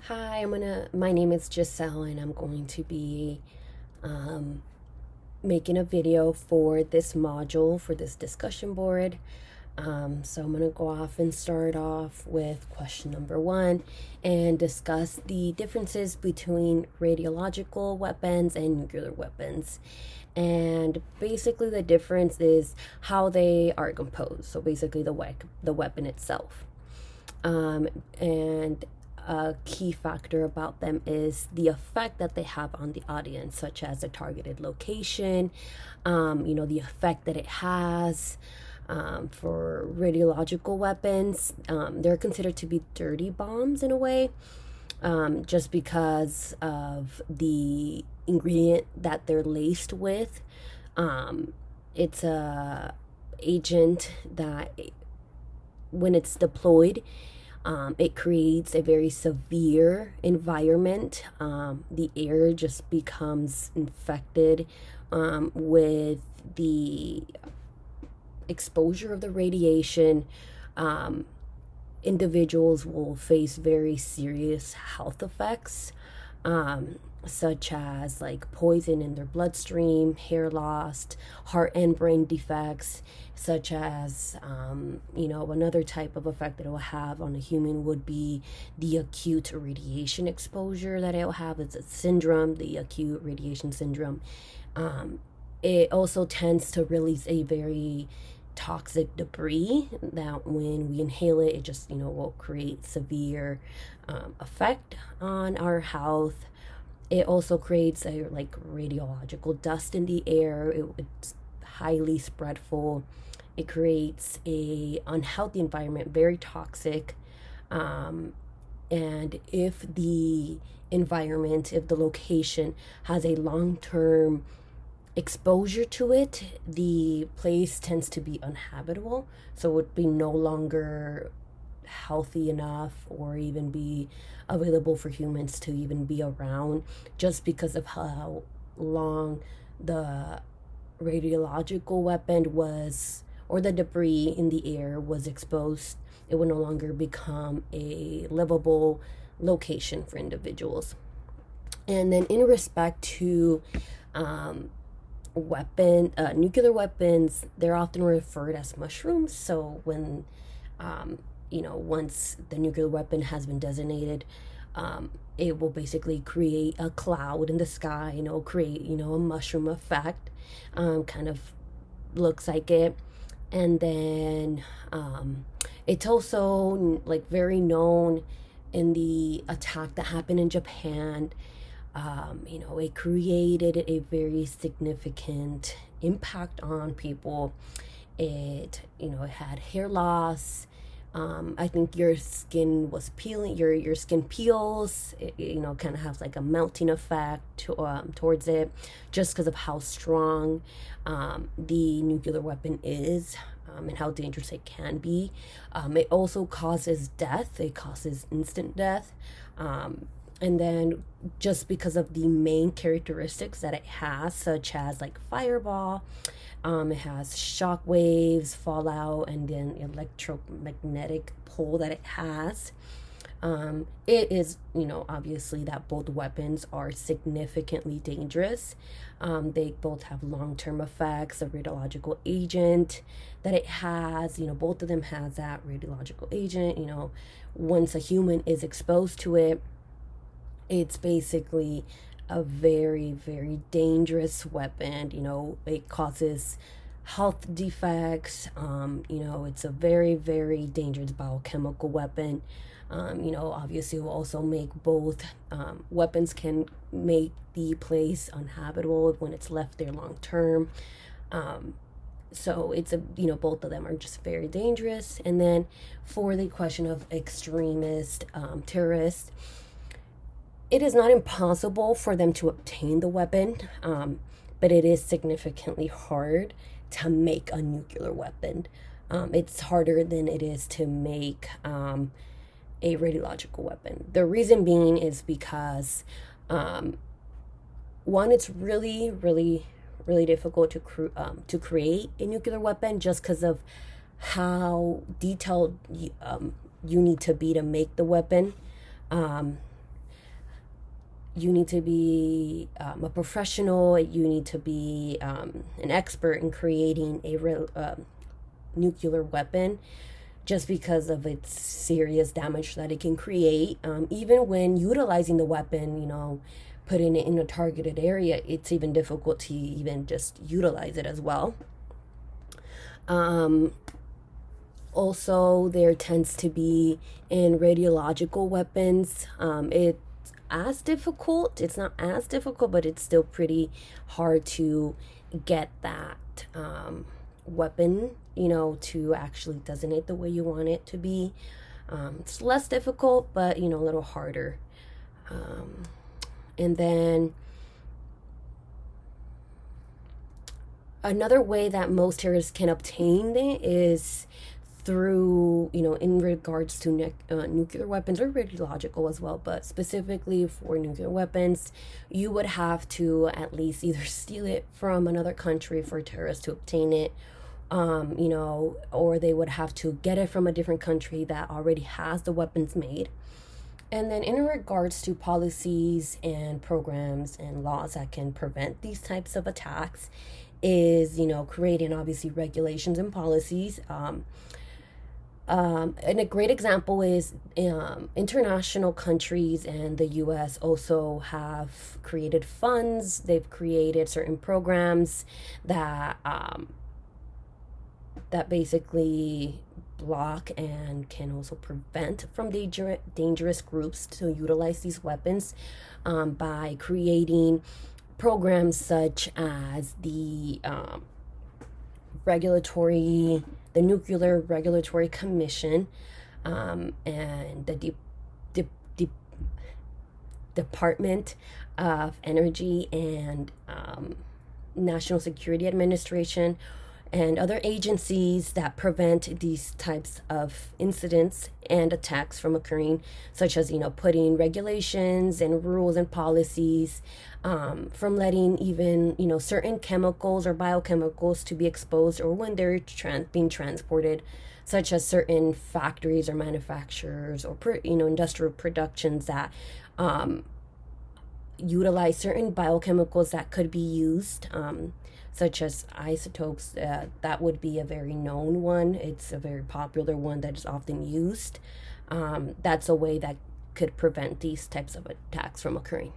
Hi, my name is Giselle, and I'm going to be making a video for this module, for this discussion board. So I'm gonna go off and start off with question number one and discuss the differences between radiological weapons and nuclear weapons. And basically the difference is how they are composed. So basically the weapon itself. And a key factor about them is the effect that they have on the audience, such as the targeted location, the effect that it has. For radiological weapons, they're considered to be dirty bombs in a way, just because of the ingredient that they're laced with. It's a agent that, when it's deployed, it creates a very severe environment. The air just becomes infected with the exposure of the radiation. Individuals will face very serious health effects, such as like poison in their bloodstream, hair loss, heart and brain defects, such as another type of effect that it will have on a human would be the acute radiation exposure that it will have. It's a syndrome, the acute radiation syndrome. It also tends to release a very toxic debris that when we inhale it, it just will create severe effect on our health. It also creates a radiological dust in the air. It's highly spreadful. It creates a unhealthy environment, very toxic. And if the environment, if the location has a long-term exposure to it, the place tends to be uninhabitable. So it would be no longer healthy enough or even be available for humans to even be around, just because of how long the radiological weapon was, or the debris in the air was exposed. It would no longer become a livable location for individuals. And then in respect to nuclear weapons, they're often referred as mushrooms. So when once the nuclear weapon has been designated, it will basically create a cloud in the sky, create a mushroom effect. Kind of looks like it. And then it's also very known in the attack that happened in Japan. It created a very significant impact on people. It had hair loss. I think your skin was peeling, your skin peels. It kind of has like a melting effect towards it, just because of how strong the nuclear weapon is, and how dangerous it can be. It also causes death. It causes instant death. And then just because of the main characteristics that it has, such as like fireball, it has shock waves, fallout, and then electromagnetic pull that it has. It is, obviously that both weapons are significantly dangerous. They both have long-term effects. The radiological agent that it has, both of them has that radiological agent. Once a human is exposed to it, it's basically a very, very dangerous weapon. It causes health defects. It's a very, very dangerous biochemical weapon. Obviously it will also make both weapons can make the place uninhabitable when it's left there long term. So it's both of them are just very dangerous. And then for the question of extremist terrorists, it is not impossible for them to obtain the weapon, but it is significantly hard to make a nuclear weapon. It's harder than it is to make a radiological weapon. The reason being is because, one, it's really, really, really difficult to create a nuclear weapon, just because of how detailed you need to be to make the weapon. you need to be a professional. You need to be an expert in creating a nuclear weapon, just because of its serious damage that it can create. Even when utilizing the weapon, putting it in a targeted area, it's even difficult to even just utilize it as well. Also, there tends to be in radiological weapons, it's not as difficult, but it's still pretty hard to get that weapon, to actually designate the way you want it to be. It's less difficult, but, a little harder. And then another way that most terrorists can obtain it is through, in regards to nuclear weapons, or radiological as well, but specifically for nuclear weapons, you would have to at least either steal it from another country for terrorists to obtain it, or they would have to get it from a different country that already has the weapons made. And then in regards to policies and programs and laws that can prevent these types of attacks is, creating obviously regulations and policies. And a great example is international countries and the US also have created funds. They've created certain programs that that basically block and can also prevent from dangerous groups to utilize these weapons, by creating programs such as the Nuclear Regulatory Commission, and the Department of Energy and National Security Administration, and other agencies that prevent these types of incidents and attacks from occurring, such as, putting regulations and rules and policies, from letting even, certain chemicals or biochemicals to be exposed, or when they're being transported, such as certain factories or manufacturers or, industrial productions that utilize certain biochemicals that could be used, such as isotopes. That would be a very known one. It's a very popular one that is often used. That's a way that could prevent these types of attacks from occurring.